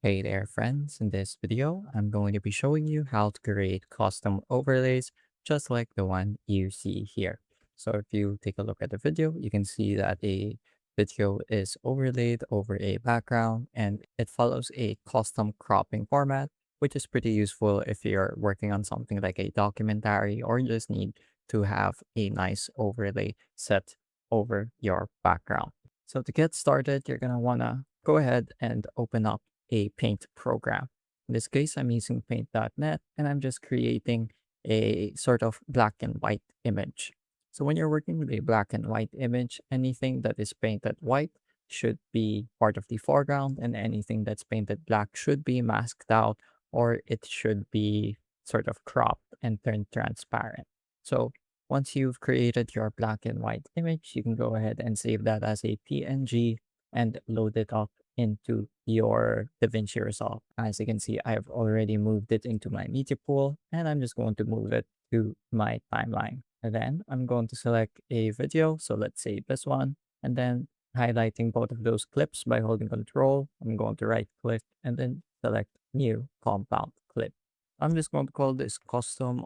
Hey there, friends. In this video, I'm going to be showing you how to create custom overlays just like the one you see here. So if you take a look at the video, you can see that a video is overlaid over a background and it follows a custom cropping format, which is pretty useful if you're working on something like a documentary or you just need to have a nice overlay set over your background. So to get started, you're going to want to go ahead and open up a paint program. In this case, I'm using paint.net and I'm just creating a sort of black and white image. So when you're working with a black and white image, anything that is painted white should be part of the foreground and anything that's painted black should be masked out or it should be sort of cropped and turned transparent. So once you've created your black and white image, you can go ahead and save that as a PNG and load it up into your DaVinci Resolve. As you can see, I've already moved it into my media pool and I'm just going to move it to my timeline. And then I'm going to select a video. So let's say this one, and then highlighting both of those clips by holding Control. I'm going to right click and then select new compound clip. I'm just going to call this custom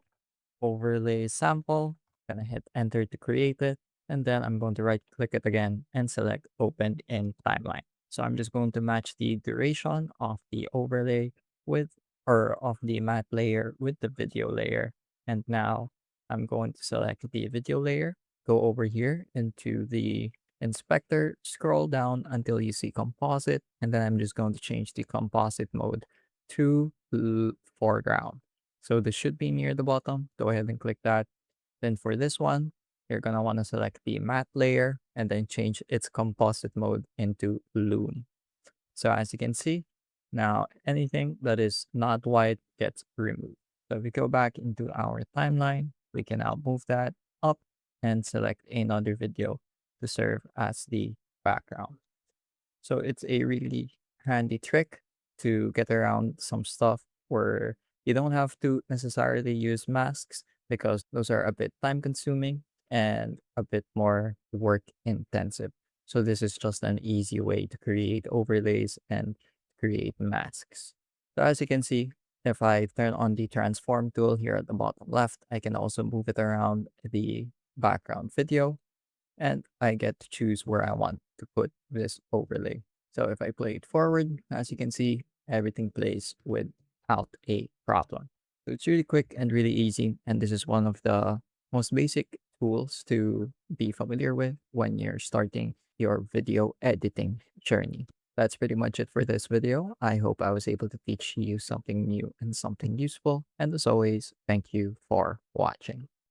overlay sample. Gonna hit enter to create it. And then I'm going to right click it again and select open in timeline. So I'm just going to match the duration of the overlay with or of the matte layer with the video layer. And now I'm going to select the video layer, go over here into the inspector, scroll down until you see composite. And then I'm just going to change the composite mode to foreground. So this should be near the bottom. Go ahead and click that. Then for this one, you're going to want to select the matte layer and then change its composite mode into Loon. So as you can see, now anything that is not white gets removed. So if we go back into our timeline, we can now move that up and select another video to serve as the background. So it's a really handy trick to get around some stuff where you don't have to necessarily use masks because those are a bit time consuming and a bit more work intensive. So this is just an easy way to create overlays and create masks. So as you can see, if I turn on the transform tool here at the bottom left, I can also move it around the background video and I get to choose where I want to put this overlay. So if I play it forward, as you can see, everything plays without a problem. So it's really quick and really easy. And this is one of the most basic tools to be familiar with when you're starting your video editing journey. That's pretty much it for this video. I hope I was able to teach you something new and something useful. And as always, thank you for watching.